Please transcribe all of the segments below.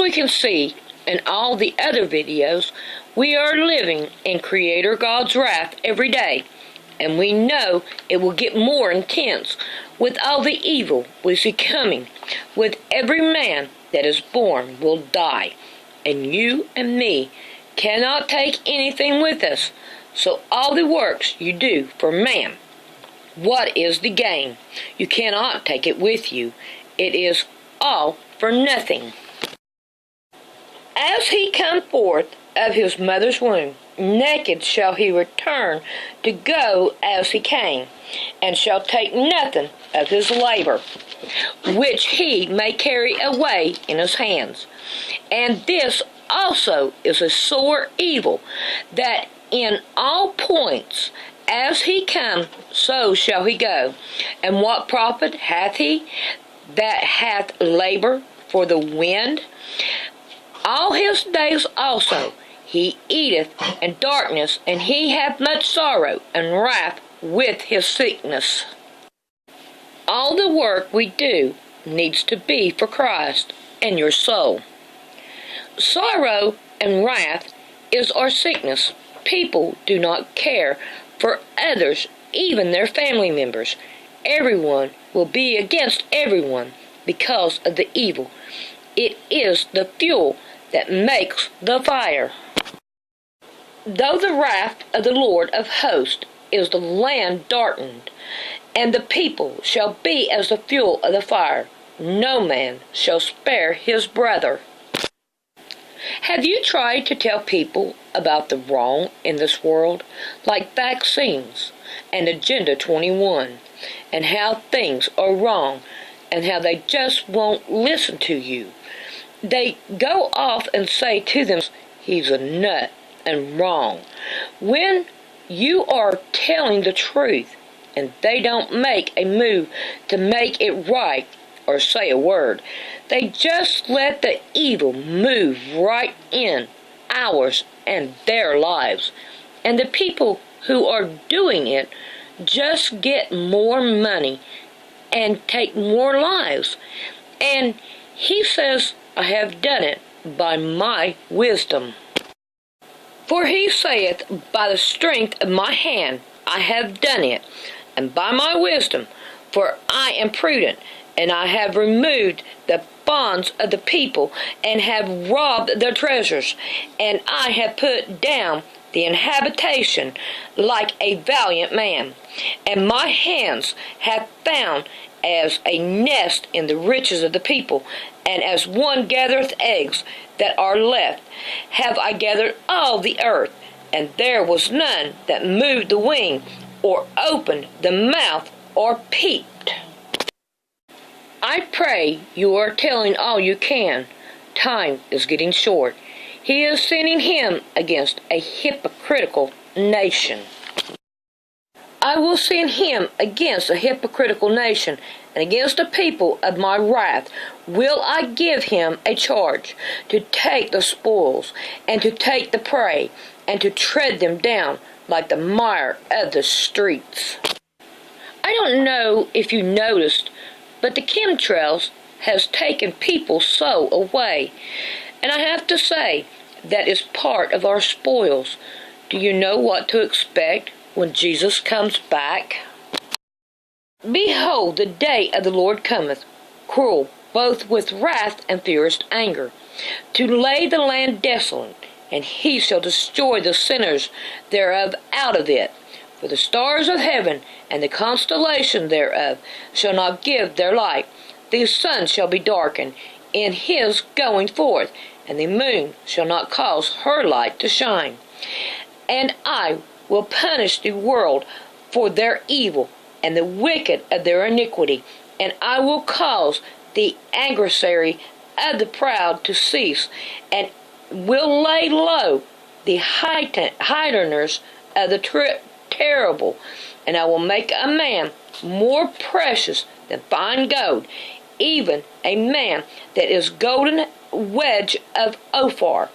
we can see in all the other videos, we are living in Creator God's wrath every day, and we know it will get more intense with all the evil we see coming. With every man that is born will die, and you and me cannot take anything with us. So all the works you do for man, what is the gain? You cannot take it with you. It is all for nothing. As he come forth of his mother's womb, naked shall he return to go as he came, and shall take nothing of his labor, which he may carry away in his hands. And this also is a sore evil, that in all points as he come, so shall he go. And what profit hath he that hath labor for the wind? All his days also he eateth in darkness, and he hath much sorrow and wrath with his sickness. All the work we do needs to be for Christ and your soul. Sorrow and wrath is our sickness. People do not care for others, even their family members. Everyone will be against everyone because of the evil. It is the fuel that makes the fire. Though the wrath of the Lord of hosts is the land darkened, and the people shall be as the fuel of the fire, no man shall spare his brother. Have you tried to tell people about the wrong in this world, like vaccines and Agenda 21, and how things are wrong, and how they just won't listen to you? They go off and say to them, he's a nut and wrong, when you are telling the truth, and they don't make a move to make it right or say a word. They just let the evil move right in ours and their lives. And the people who are doing it just get more money and take more lives. And he says, I have done it by my wisdom. For he saith, by the strength of my hand I have done it, and by my wisdom, for I am prudent, and I have removed the bonds of the people, and have robbed their treasures, and I have put down the inhabitation like a valiant man, and my hands have found as a nest in the riches of the people, and as one gathereth eggs that are left, have I gathered all the earth, and there was none that moved the wing, or opened the mouth, or peeped. I pray you are telling all you can. Time is getting short. He is sending him against a hypocritical nation. I will send him against a hypocritical nation, and against the people of my wrath will I give him a charge, to take the spoils, and to take the prey, and to tread them down like the mire of the streets. I don't know if you noticed, but the chemtrails has taken people so away. And I have to say, that is part of our spoils. Do you know what to expect when Jesus comes back? Behold, the day of the Lord cometh, cruel, both with wrath and furious anger, to lay the land desolate, and he shall destroy the sinners thereof out of it. For the stars of heaven and the constellation thereof shall not give their light. The sun shall be darkened in his going forth, and the moon shall not cause her light to shine. And I will punish the world for their evil, and the wicked of their iniquity, and I will cause the adversary of the proud to cease, and will lay low the heighteners of the terrible, and I will make a man more precious than fine gold, even a man that is golden wedge of Ophir.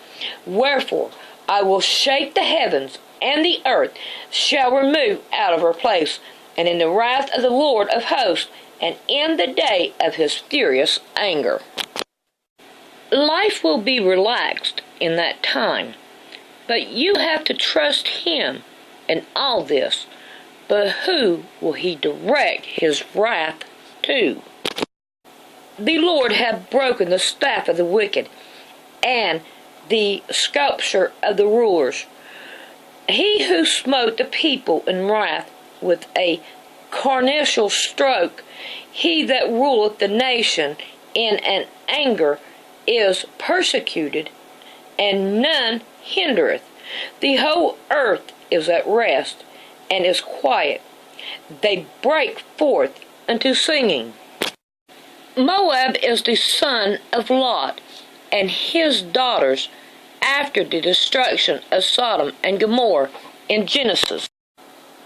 Wherefore I will shake the heavens, and the earth shall remove out of her place, and in the wrath of the Lord of hosts, and in the day of his furious anger. Life will be relaxed in that time, but you have to trust Him in all this. But who will He direct His wrath to? The Lord hath broken the staff of the wicked, and the sculpture of the rulers. He who smote the people in wrath with a carnal stroke, he that ruleth the nation in an anger, is persecuted, and none hindereth. The whole earth is at rest, and is quiet. They break forth unto singing. Moab is the son of Lot, and his daughters, after the destruction of Sodom and Gomorrah in Genesis.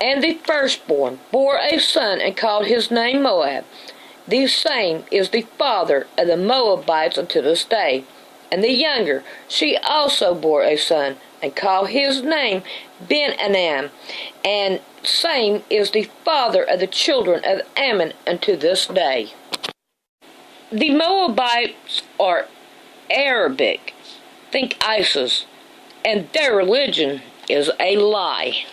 And the firstborn bore a son, and called his name Moab. The same is the father of the Moabites unto this day. And the younger, she also bore a son, and called his name Ben-Anam. And same is the father of the children of Ammon unto this day. The Moabites are Arabic. Think ISIS. And their religion is a lie.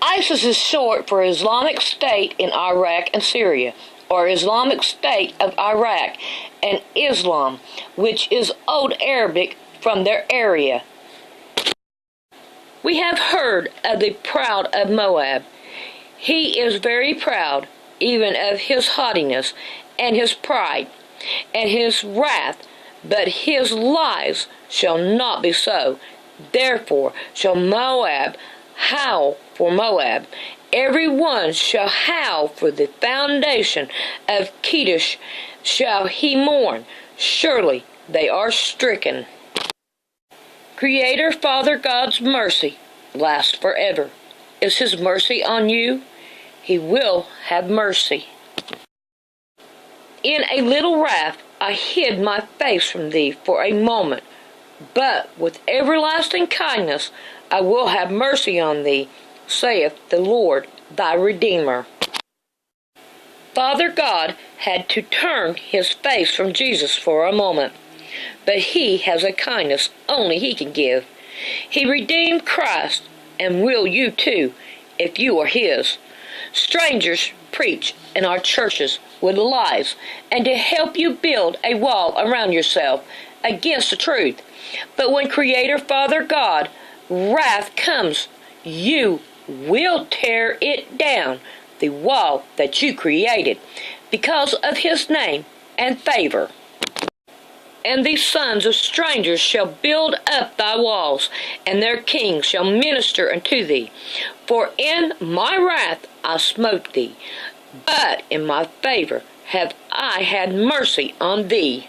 ISIS is short for Islamic State in Iraq and Syria, or Islamic State of Iraq, and Islam, which is Old Arabic from their area. We have heard of the proud of Moab. He is very proud, even of his haughtiness, and his pride, and his wrath, but his lies shall not be so. Therefore shall Moab howl for Moab. Every one shall howl for the foundation of Kedesh shall he mourn. Surely they are stricken. Creator Father God's mercy lasts forever. Is His mercy on you? He will have mercy. In a little wrath I hid my face from thee for a moment, but with everlasting kindness I will have mercy on thee, saith the Lord thy Redeemer. Father God had to turn His face from Jesus for a moment, but He has a kindness only He can give. He redeemed Christ, and will you too, if you are His. Strangers preach in our churches with lies, and to help you build a wall around yourself against the truth. But when Creator Father God wrath comes, you will tear it down, the wall that you created, because of His name and favor. And the sons of strangers shall build up thy walls, and their kings shall minister unto thee. For in my wrath I smote thee, but in my favor have I had mercy on thee.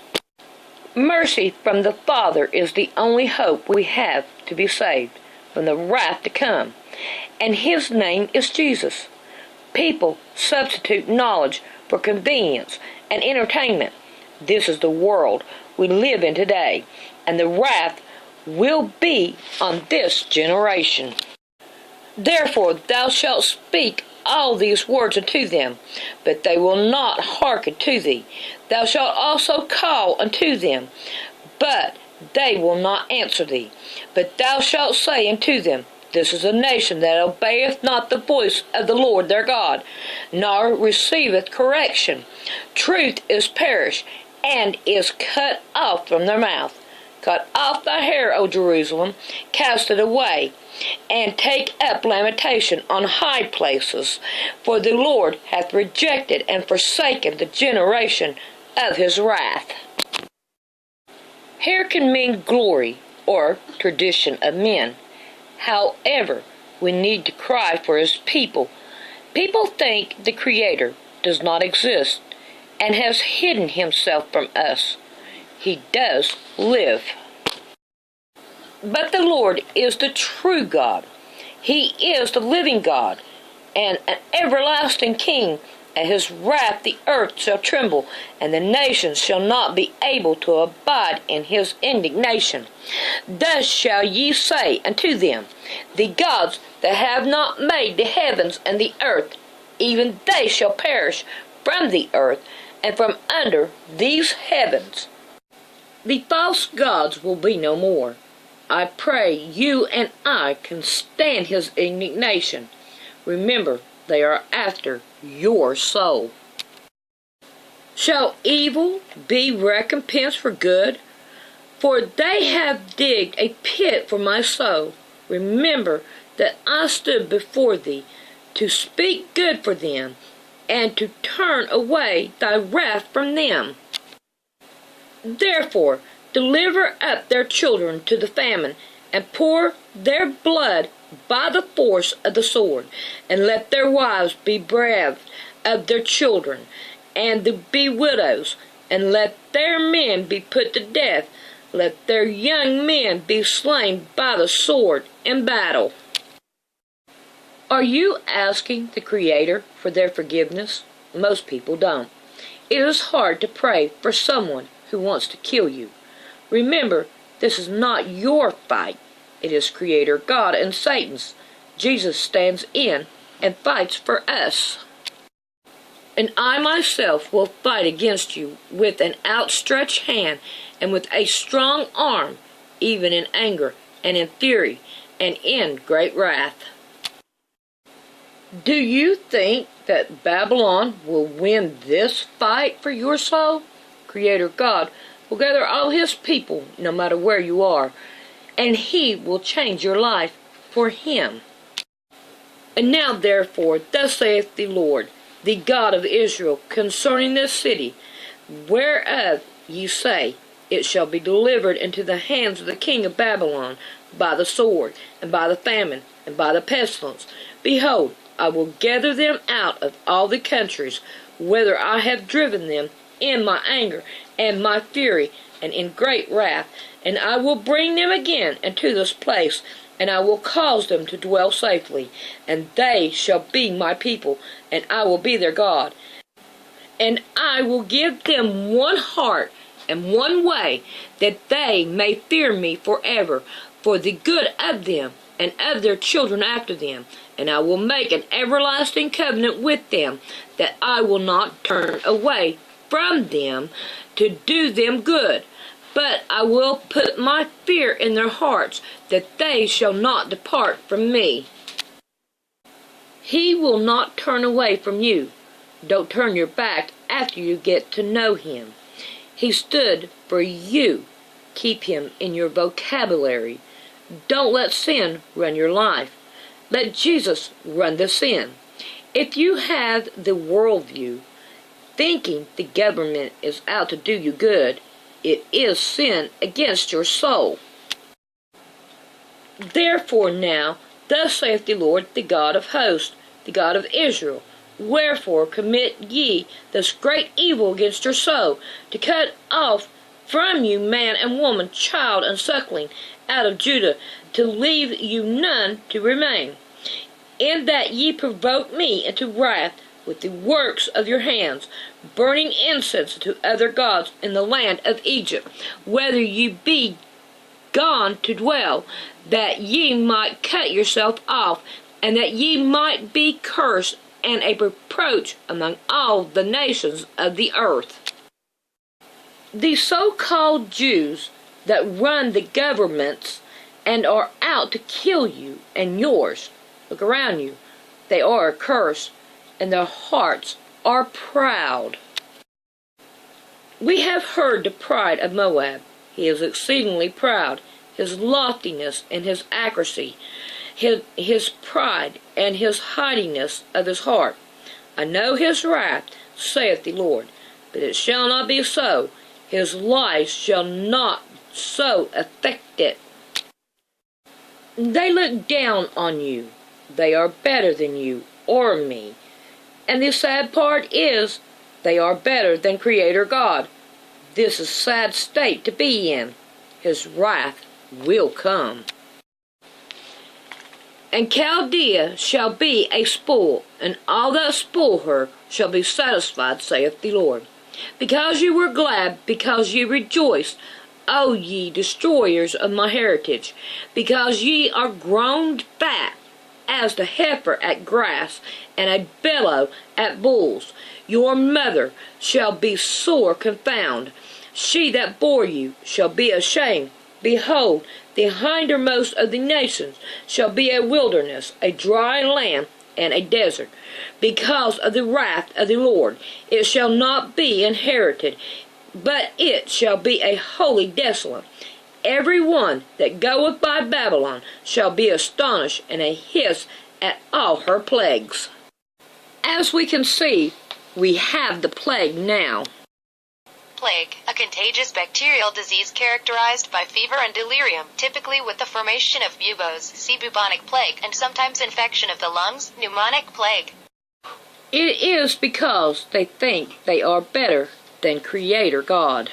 Mercy from the Father is the only hope we have to be saved from the wrath to come, and His name is Jesus. People substitute knowledge for convenience and entertainment. This is the world we live in today, and the wrath will be on this generation. Therefore thou shalt speak all these words unto them, but they will not hearken to thee. Thou shalt also call unto them, but they will not answer thee. But thou shalt say unto them, This is a nation that obeyeth not the voice of the Lord their God, nor receiveth correction. Truth is perished, and is cut off from their mouth. Cut off thy hair, O Jerusalem, cast it away, and take up lamentation on high places, for the Lord hath rejected and forsaken the generation of His wrath. Hair can mean glory or tradition of men. However, we need to cry for His people. People think the Creator does not exist and has hidden Himself from us. He does live. But the Lord is the true God. He is the living God, and an everlasting King. At His wrath the earth shall tremble, and the nations shall not be able to abide in His indignation. Thus shall ye say unto them, The gods that have not made the heavens and the earth, even they shall perish from the earth and from under these heavens. The false gods will be no more. I pray you and I can stand his indignation. Remember, they are after your soul. Shall evil be recompensed for good? For they have digged a pit for my soul. Remember that I stood before thee to speak good for them, and to turn away thy wrath from them. Therefore, deliver up their children to the famine, and pour their blood by the force of the sword, and let their wives be bereft of their children, and be widows, and let their men be put to death, let their young men be slain by the sword in battle. Are you asking the Creator for their forgiveness? Most people don't. It is hard to pray for someone who wants to kill you. Remember, this is not your fight. It is Creator God and Satan's. Jesus stands in and fights for us. And I myself will fight against you with an outstretched hand and with a strong arm, even in anger and in fury and in great wrath. Do you think that Babylon will win this fight for your soul? Creator God will gather all his people, no matter where you are, and he will change your life for him. And now therefore, thus saith the Lord, the God of Israel, concerning this city, whereof ye say, it shall be delivered into the hands of the king of Babylon, by the sword, and by the famine, and by the pestilence. Behold, I will gather them out of all the countries, whither I have driven them in my anger, and my fury, and in great wrath, and I will bring them again into this place, and I will cause them to dwell safely, and they shall be my people, and I will be their God. And I will give them one heart and one way, that they may fear me forever, for the good of them and of their children after them. And I will make an everlasting covenant with them, that I will not turn away from them to do them good. But I will put my fear in their hearts, that they shall not depart from me. He will not turn away from you. Don't turn your back after you get to know him. He stood for you. Keep him in your vocabulary. Don't let sin run your life. Let Jesus run the sin. If you have the worldview, thinking the government is out to do you good, it is sin against your soul. Therefore now, thus saith the Lord, the God of hosts, the God of Israel, wherefore commit ye this great evil against your soul, to cut off from you man and woman, child and suckling, out of Judah, to leave you none to remain, in that ye provoke me into wrath with the works of your hands, burning incense to other gods in the land of Egypt, whether ye be gone to dwell, that ye might cut yourself off, and that ye might be cursed and a reproach among all the nations of the earth. The so-called Jews that run the governments and are out to kill you and yours, look around you, they are a curse, and their hearts are proud. We have heard the pride of Moab. He is exceedingly proud, his loftiness and his accuracy, his pride and his haughtiness of his heart. I know his wrath, saith the Lord, but it shall not be so. His lies shall not so affect it. They look down on you. They are better than you or me. And the sad part is, they are better than Creator God. This is a sad state to be in. His wrath will come. And Chaldea shall be a spoil, and all that spoil her shall be satisfied, saith the Lord. Because you were glad, because ye rejoiced, O ye destroyers of my heritage, because ye are grown fat as the heifer at grass, and a bellow at bulls. Your mother shall be sore confounded. She that bore you shall be ashamed. Behold, the hindermost of the nations shall be a wilderness, a dry land, and a desert, because of the wrath of the Lord. It shall not be inherited, but it shall be a wholly desolate. Every one that goeth by Babylon shall be astonished and a hiss at all her plagues. As we can see, we have the plague now. Plague, a contagious bacterial disease characterized by fever and delirium, typically with the formation of buboes, see bubonic plague, and sometimes infection of the lungs, pneumonic plague. It is because they think they are better than Creator God.